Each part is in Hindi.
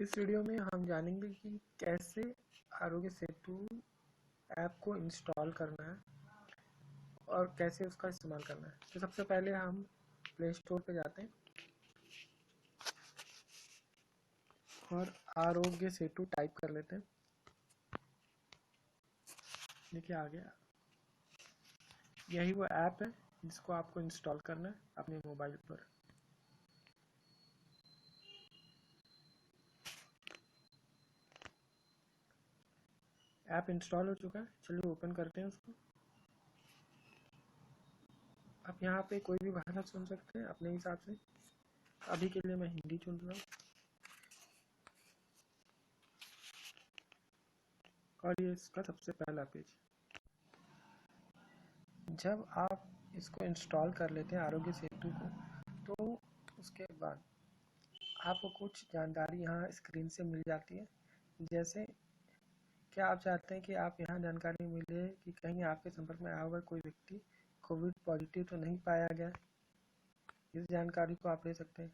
इस वीडियो में हम जानेंगे कि कैसे आरोग्य सेतु ऐप को इंस्टॉल करना है और कैसे उसका इस्तेमाल करना है। तो सबसे पहले हम प्ले स्टोर पे जाते हैं और आरोग्य सेतु टाइप कर लेते हैं। देखिए आ गया। यही वो ऐप है जिसको आपको इंस्टॉल करना है अपने मोबाइल पर। ऐप इंस्टॉल हो चुका है, चलिए ओपन करते हैं उसको। आप यहाँ पे कोई भी भाषा चुन सकते हैं अपने हिसाब से। अभी के लिए मैं हिंदी चुन रहा हूँ। और ये इसका सबसे पहला पेज। जब आप इसको इंस्टॉल कर लेते हैं आरोग्य सेतु को, तो उसके बाद आपको कुछ जानकारी यहाँ स्क्रीन से मिल जाती है। जैसे क्या आप चाहते हैं कि आप यहाँ जानकारी मिले कि कहीं आपके संपर्क में आया हुआ कोई व्यक्ति कोविड पॉजिटिव तो नहीं पाया गया, इस जानकारी को आप ले सकते हैं।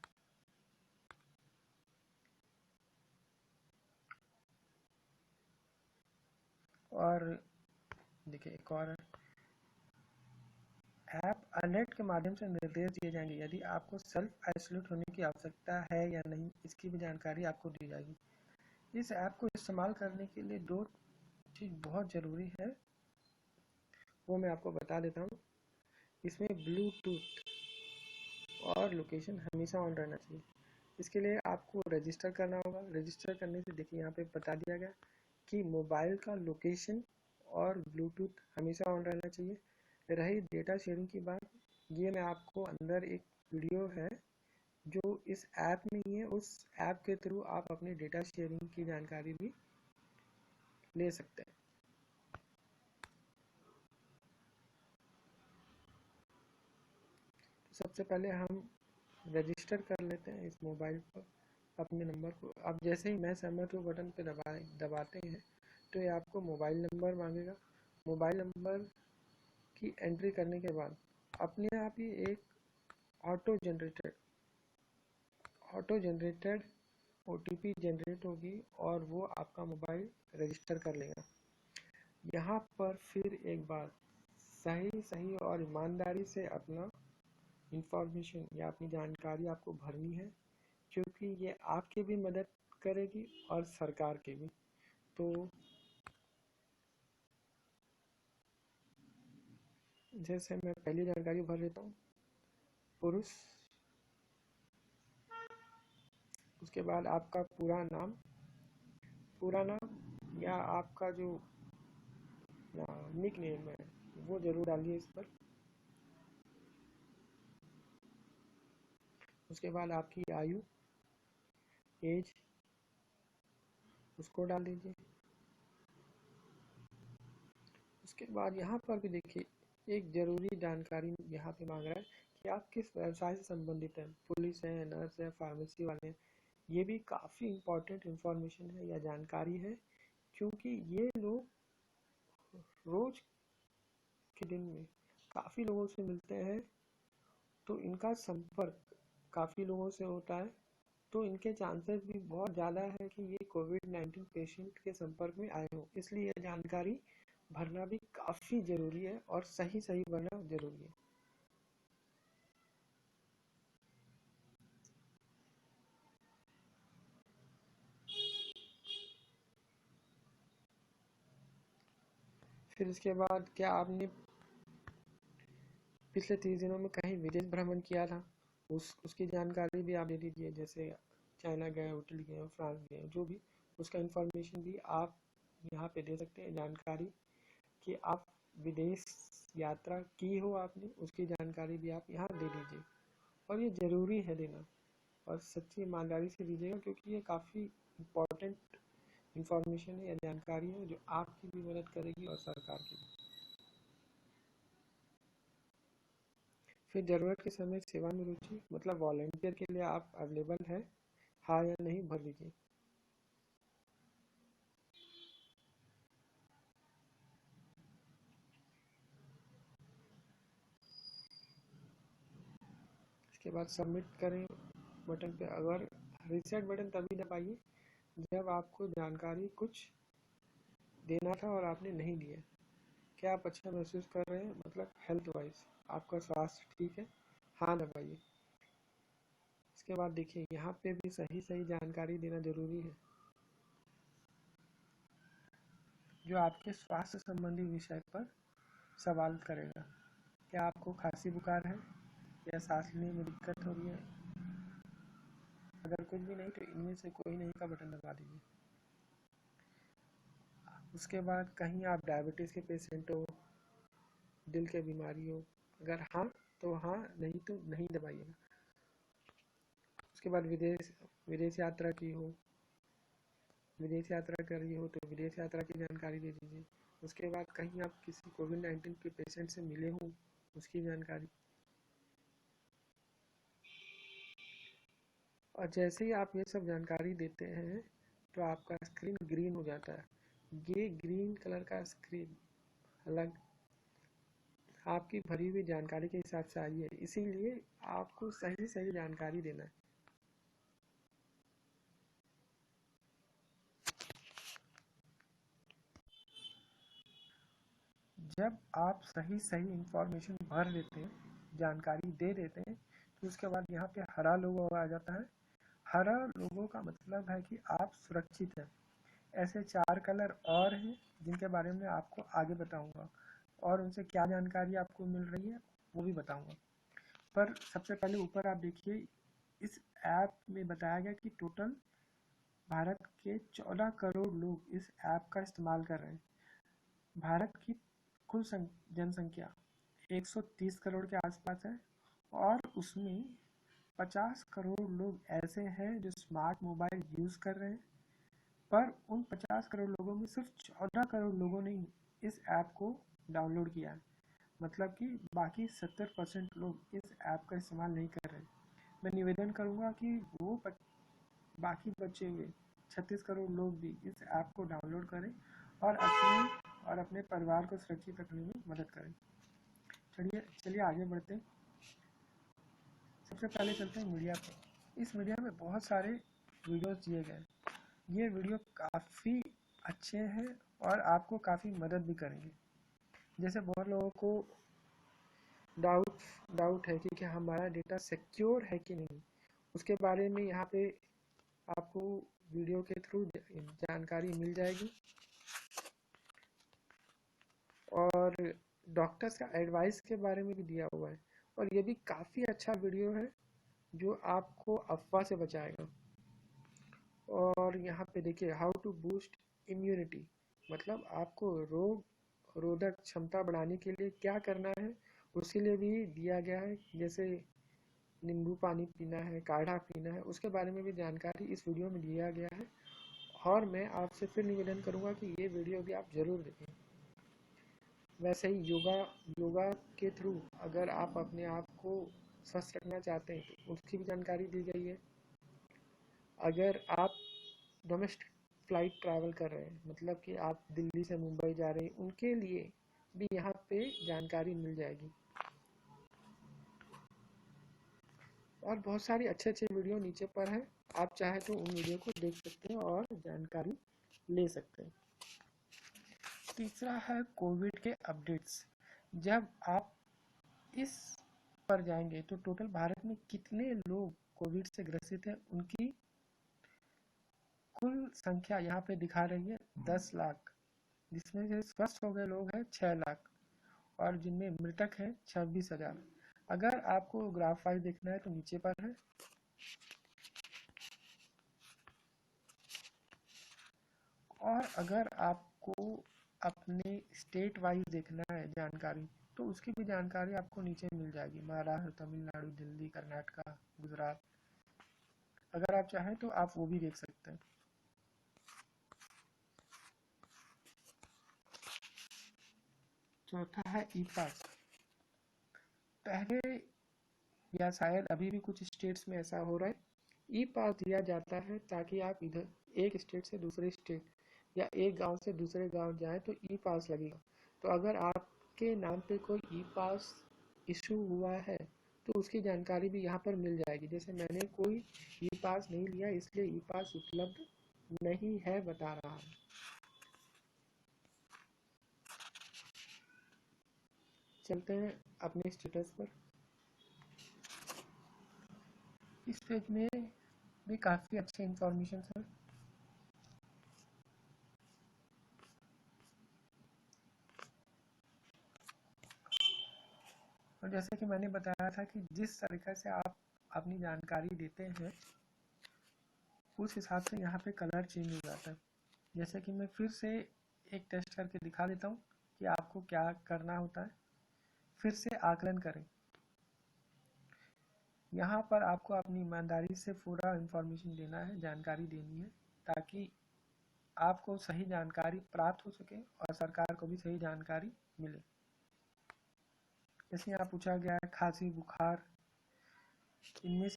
और देखिए एक और है, ऐप अलर्ट के माध्यम से निर्देश दिए जाएंगे यदि आपको सेल्फ आइसोलेट होने की आवश्यकता है या नहीं, इसकी भी जानकारी आपको दी जाएगी। इस ऐप को इस्तेमाल करने के लिए दो चीज़ बहुत ज़रूरी है, वो मैं आपको बता देता हूँ। इसमें ब्लूटूथ और लोकेशन हमेशा ऑन रहना चाहिए। इसके लिए आपको रजिस्टर करना होगा। रजिस्टर करने से देखिए यहाँ पे बता दिया गया कि मोबाइल का लोकेशन और ब्लूटूथ हमेशा ऑन रहना चाहिए। रही डेटा शेयरिंग की बात, ये मैं आपको अंदर एक वीडियो है जो इस ऐप में ही है, उस ऐप के थ्रू आप अपने डेटा शेयरिंग की जानकारी भी ले सकते हैं। तो सबसे पहले हम रजिस्टर कर लेते हैं इस मोबाइल पर अपने नंबर को। अब जैसे ही मैं सहमत हूँ बटन पे दबाते हैं तो ये आपको मोबाइल नंबर मांगेगा। मोबाइल नंबर की एंट्री करने के बाद अपने आप ही एक ऑटो जनरेटेड OTP जनरेट होगी और वो आपका मोबाइल रजिस्टर कर लेगा। यहाँ पर फिर एक बार सही और ईमानदारी से अपना इंफॉर्मेशन या अपनी जानकारी आपको भरनी है, क्योंकि ये आपकी भी मदद करेगी और सरकार की भी। तो जैसे मैं पहली जानकारी भर लेता हूँ, पुरुष, उसके बाद आपका पूरा नाम या आपका जो निक नेम है वो जरूर डालिए इस पर। उसके बाद आपकी आयु, एज, उसको डाल दीजिए। उसके बाद यहाँ पर भी देखिए एक ज़रूरी जानकारी यहाँ पे मांग रहा है कि आप किस व्यवसाय से संबंधित हैं। पुलिस है, नर्स है, फार्मेसी वाले हैं। ये भी काफ़ी इम्पोर्टेंट इंफॉर्मेशन है या जानकारी है, क्योंकि ये लोग रोज के दिन में काफ़ी लोगों से मिलते हैं, तो इनका संपर्क काफ़ी लोगों से होता है, तो इनके चांसेस भी बहुत ज़्यादा है कि ये कोविड-19 पेशेंट के संपर्क में आए हों। इसलिए यह जानकारी भरना भी काफ़ी ज़रूरी है और सही भरना ज़रूरी है। फिर इसके बाद क्या आपने पिछले 30 दिनों में कहीं विदेश भ्रमण किया था, उसकी जानकारी भी आप दे दीजिए। जैसे चाइना गए, इटली गए, फ्रांस गए, जो भी उसका इंफॉर्मेशन भी आप यहाँ पे दे सकते हैं। जानकारी कि आप विदेश यात्रा की हो आपने, उसकी जानकारी भी आप यहाँ दे दीजिए। और ये ज़रूरी है देना, और सच्ची ईमानदारी से दीजिएगा, क्योंकि ये काफ़ी इम्पोर्टेंट इंफॉर्मेशन है या जानकारी है जो आपकी भी मदद करेगी और सरकार की भी। फिर ज़रूरत के समय सेवा में रुचि, मतलब वॉलंटियर के लिए आप अवेलेबल है, हाँ या नहीं भर लीजिए। इसके बाद सबमिट करें बटन पे। अगर रीसेट बटन तभी दबाइए जब आपको जानकारी कुछ देना था और आपने नहीं दिया। क्या आप अच्छा महसूस कर रहे हैं, मतलब हेल्थ वाइज आपका स्वास्थ्य ठीक है? हाँ दबाइए। इसके बाद देखिए यहाँ पे भी सही सही जानकारी देना जरूरी है जो आपके स्वास्थ्य संबंधी विषय पर सवाल करेगा। क्या आपको खांसी बुखार है या सांस लेने में दिक्कत हो रही है? अगर कुछ भी नहीं तो इनमें से कोई नहीं का बटन दबा दीजिए। उसके बाद कहीं आप डायबिटीज़ के पेशेंट हो, दिल के बीमारी हो, अगर हाँ तो हाँ, नहीं तो नहीं दबाइएगा। उसके बाद विदेश विदेश यात्रा की हो, विदेश यात्रा करी हो तो विदेश यात्रा की जानकारी दे दीजिए। उसके बाद कहीं आप किसी कोविड-19 के पेशेंट से मिले हों, उसकी जानकारी। और जैसे ही आप ये सब जानकारी देते हैं तो आपका स्क्रीन ग्रीन हो जाता है। ये ग्रीन कलर का स्क्रीन अलग आपकी भरी हुई जानकारी के हिसाब से आई है, इसीलिए आपको सही सही जानकारी देना है। जब आप सही सही इंफॉर्मेशन भर देते हैं, जानकारी दे देते हैं, तो उसके बाद यहाँ पे हरा लोगो आ जाता है। हरा लोगो का मतलब है कि आप सुरक्षित हैं। ऐसे 4 कलर और हैं जिनके बारे में आपको आगे बताऊंगा और उनसे क्या जानकारी आपको मिल रही है वो भी बताऊंगा। पर सबसे पहले ऊपर आप देखिए, इस ऐप में बताया गया कि टोटल भारत के 14 करोड़ लोग इस ऐप का इस्तेमाल कर रहे हैं। भारत की कुल जनसंख्या 130 करोड़ के आसपास है और उसमें 50 करोड़ लोग ऐसे हैं जो स्मार्ट मोबाइल यूज़ कर रहे हैं। पर उन 50 करोड़ लोगों में सिर्फ 14 करोड़ लोगों ने इस ऐप को डाउनलोड किया है। मतलब कि बाकी 70% लोग इस ऐप का इस्तेमाल नहीं कर रहे हैं। मैं निवेदन करूंगा कि वो बाकी बचे हुए 36 करोड़ लोग भी इस ऐप को डाउनलोड करें और अपने परिवार को सुरक्षित रखने में मदद करें। चलिए चलिए आगे बढ़ते हैं। सबसे पहले चलते हैं मीडिया पे। इस मीडिया में बहुत सारे वीडियोस दिए गए। ये वीडियो काफ़ी अच्छे हैं और आपको काफ़ी मदद भी करेंगे। जैसे बहुत लोगों को डाउट डाउट है कि क्या हमारा डेटा सिक्योर है कि नहीं, उसके बारे में यहाँ पे आपको वीडियो के थ्रू जानकारी मिल जाएगी। और डॉक्टर्स का एडवाइस के बारे में भी दिया हुआ है और ये भी काफ़ी अच्छा वीडियो है जो आपको अफवाह से बचाएगा। और यहाँ पे देखिए हाउ टू बूस्ट इम्यूनिटी, मतलब आपको रोग रोधक क्षमता बढ़ाने के लिए क्या करना है उसके लिए भी दिया गया है। जैसे नींबू पानी पीना है, काढ़ा पीना है, उसके बारे में भी जानकारी इस वीडियो में दिया गया है। और मैं आपसे फिर निवेदन करूँगा कि ये वीडियो भी आप ज़रूर देखें। वैसे ही योगा के थ्रू अगर आप अपने आप को स्वस्थ रखना चाहते हैं तो उसकी भी जानकारी दी गई है। अगर आप डोमेस्टिक फ़्लाइट ट्रैवल कर रहे हैं, मतलब कि आप दिल्ली से मुंबई जा रहे हैं, उनके लिए भी यहाँ पे जानकारी मिल जाएगी। और बहुत सारी अच्छे अच्छे वीडियो नीचे पर हैं, आप चाहे तो उन वीडियो को देख सकते हैं और जानकारी ले सकते हैं। तीसरा है कोविड के अपडेट्स। जब आप इस पर जाएंगे तो टोटल भारत में कितने लोग कोविड से ग्रसित हैं उनकी कुल संख्या यहाँ पे दिखा रही है 10 लाख, जिसमें से स्वस्थ हो गए लोग हैं 6 लाख और जिनमें मृतक हैं 26,000। अगर आपको ग्राफ वाइज देखना है तो नीचे पर है। और अगर आपको अपने स्टेट वाइज देखना है जानकारी तो उसकी भी जानकारी आपको नीचे मिल जाएगी। महाराष्ट्र, तमिलनाडु, दिल्ली, कर्नाटका, गुजरात, अगर आप चाहें तो आप वो भी देख सकते हैं। चौथा है ई पास। पहले या शायद अभी भी कुछ स्टेट्स में ऐसा हो रहा है, ई पास दिया जाता है ताकि आप इधर एक स्टेट से दूसरे स्टेट या एक गांव से दूसरे गांव जाएं तो ई पास लगेगा। तो अगर आपके नाम पे कोई ई पास इशू हुआ है तो उसकी जानकारी भी यहाँ पर मिल जाएगी। जैसे मैंने कोई ई पास नहीं लिया इसलिए ई पास उपलब्ध नहीं है बता रहा हूँ। चलते हैं अपने स्टेटस पर। इस पेज में भी काफ़ी अच्छे इंफॉर्मेशन है। और जैसे कि मैंने बताया था कि जिस तरीक़े से आप अपनी जानकारी देते हैं उस हिसाब से यहाँ पे कलर चेंज हो जाता है। जैसे कि मैं फिर से एक टेस्ट करके दिखा देता हूँ कि आपको क्या करना होता है। फिर से आकलन करें। यहाँ पर आपको अपनी ईमानदारी से पूरा इंफॉर्मेशन देना है, जानकारी देनी है, ताकि आपको सही जानकारी प्राप्त हो सके और सरकार को भी सही जानकारी मिले। जैसे यहाँ पूछा गया है खांसी बुखार, इनमें से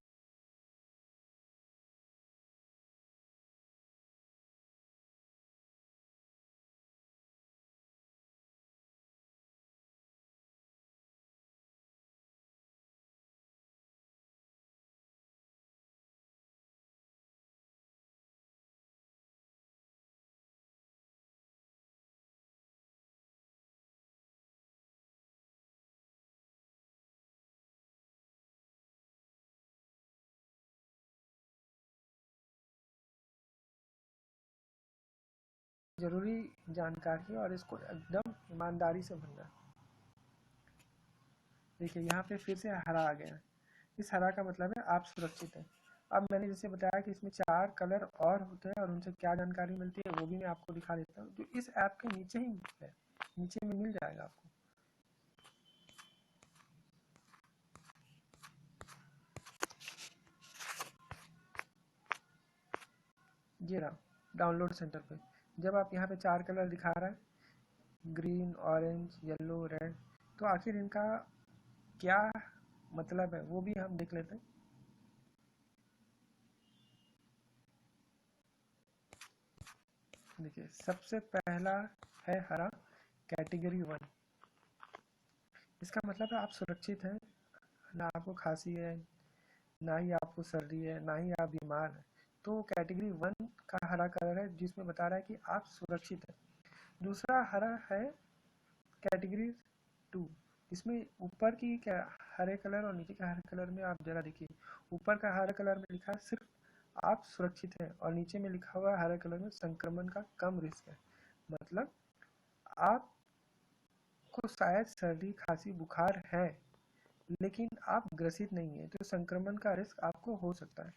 ज़रूरी जानकारी है और इसको एकदम ईमानदारी से भरना। देखिए यहाँ पे फिर से हरा आ गया है। इस हरा का मतलब है आप सुरक्षित हैं। अब मैंने जैसे बताया कि इसमें 4 कलर और होते हैं और उनसे क्या जानकारी मिलती है वो भी मैं आपको दिखा देता हूँ, जो इस ऐप के नीचे ही है, नीचे में मिल जाएगा आपको। ये रहा डाउनलोड सेंटर पे। जब आप यहाँ पे 4 कलर दिखा रहा है, ग्रीन, ऑरेंज, येलो, रेड, तो आखिर इनका क्या मतलब है वो भी हम देख लेते हैं। देखिए सबसे पहला है हरा, कैटेगरी 1। इसका मतलब है आप सुरक्षित हैं, ना आपको खांसी है, ना ही आपको सर्दी है, ना ही आप बीमार हैं। तो कैटेगरी 1 का हरा कलर है जिसमें बता रहा है कि आप सुरक्षित हैं। दूसरा हरा है कैटेगरी 2। इसमें ऊपर की क्या हरे कलर और नीचे के हरे कलर में आप जरा देखिए, ऊपर का हरे कलर में लिखा है सिर्फ आप सुरक्षित हैं और नीचे में लिखा हुआ हरे कलर में संक्रमण का कम रिस्क है। मतलब आपको शायद सर्दी खांसी बुखार है लेकिन आप ग्रसित नहीं है, तो संक्रमण का रिस्क आपको हो सकता है।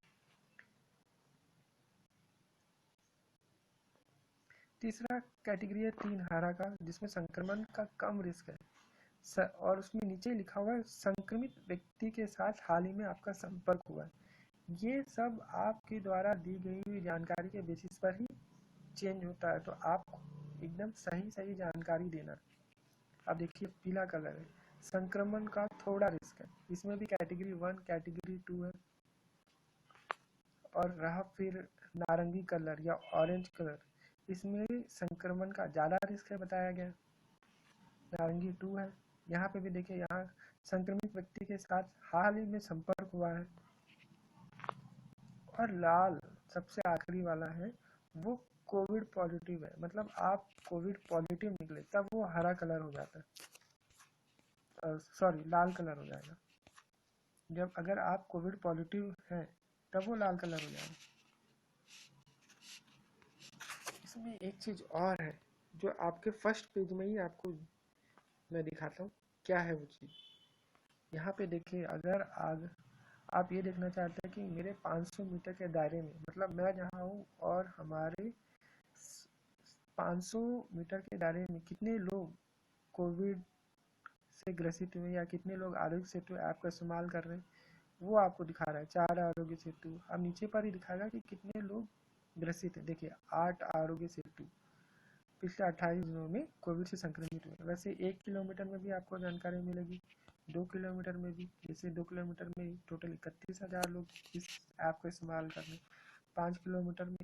तीसरा कैटेगरी है 3 हरा का, जिसमें संक्रमण का कम रिस्क है और उसमें नीचे लिखा हुआ है संक्रमित व्यक्ति के साथ हाल ही में आपका संपर्क हुआ है। ये सब आपके द्वारा दी गई हुई जानकारी के बेसिस पर ही चेंज होता है, तो आपको एकदम सही सही जानकारी देना। अब देखिए पीला कलर है, संक्रमण का थोड़ा रिस्क है, इसमें भी कैटेगरी 1 कैटेगरी 2 है। और रहा फिर नारंगी कलर या ऑरेंज कलर, इसमें संक्रमण का ज़्यादा रिस्क है बताया गया, नारंगी 2 है। यहाँ पे भी देखिए, यहाँ संक्रमित व्यक्ति के साथ हाल ही में संपर्क हुआ है। और लाल सबसे आखिरी वाला है, वो कोविड पॉजिटिव है, मतलब आप कोविड पॉजिटिव निकले तब वो हरा कलर हो जाता है, सॉरी लाल कलर हो जाएगा। जब अगर आप कोविड पॉजिटिव हैं तब वो लाल कलर हो जाएगा। इसमें एक चीज़ और है जो आपके फर्स्ट पेज में ही आपको मैं दिखाता हूँ क्या है वो चीज़। यहाँ पे देखिए, अगर आप ये देखना चाहते हैं कि मेरे 500 मीटर के दायरे में, मतलब मैं जहाँ हूँ और हमारे 500 मीटर के दायरे में कितने लोग कोविड से ग्रसित हुए या कितने लोग आरोग्य सेतु ऐप का इस्तेमाल कर रहे हैं, वो आपको दिखा रहा है। 4 आरोग्य सेतु, अब नीचे पर ही दिखाएगा कि कितने लोग ग्रसित है। देखिए 8 आरोग्य सेतु पिछले 28 दिनों में कोविड से संक्रमित हुए। वैसे 1 किलोमीटर में भी आपको जानकारी मिलेगी, 2 किलोमीटर में भी। जैसे 2 किलोमीटर में टोटल 31,000 लोग इस ऐप का इस्तेमाल कर रहे हैं, 5 किलोमीटर में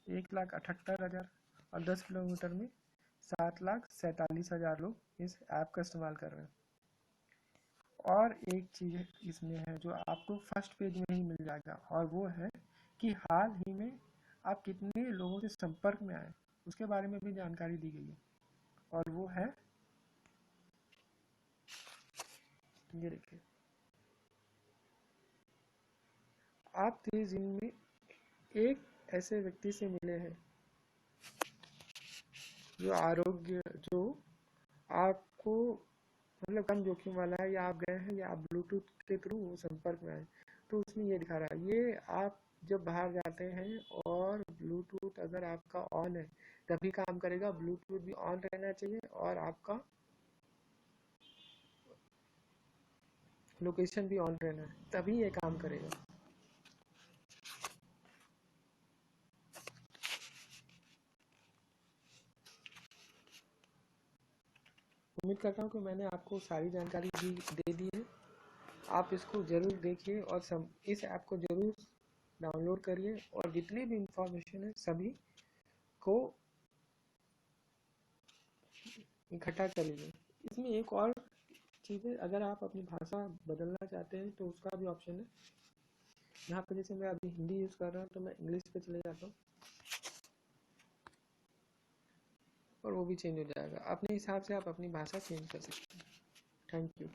1,78,000 और 10 किलोमीटर में 7,47,000 लोग इस ऐप का इस्तेमाल कर रहे हैं। और एक चीज़ इसमें है जो आपको फर्स्ट पेज में ही मिल जाएगा, और वो है कि हाल ही में आप कितने लोगों से संपर्क में आए, उसके बारे में भी जानकारी दी गई है। और वो है, ये देखिए, आप 30 दिन में एक ऐसे व्यक्ति से मिले हैं जो आपको मतलब कम जोखिम वाला है, या आप गए हैं या आप ब्लूटूथ के थ्रू वो संपर्क में आए। तो उसमें ये दिखा रहा है, ये आप जब बाहर जाते हैं और ब्लूटूथ अगर आपका ऑन है तभी काम करेगा। ब्लूटूथ भी ऑन रहना चाहिए और आपका लोकेशन भी ऑन रहना है, तभी ये काम करेगा। उम्मीद करता हूँ कि मैंने आपको सारी जानकारी दे दी है। आप इसको ज़रूर देखिए और इस ऐप को ज़रूर डाउनलोड करिए और जितनी भी इंफॉर्मेशन है सभी को इकट्ठा कर लीजिए। इसमें एक और चीज़ है, अगर आप अपनी भाषा बदलना चाहते हैं तो उसका भी ऑप्शन है। यहाँ पे जैसे मैं अभी हिंदी यूज़ कर रहा हूँ तो मैं इंग्लिश पे चले जाता हूँ और वो भी चेंज हो जाएगा। अपने हिसाब से आप अपनी भाषा चेंज कर सकते हैं। Thank you.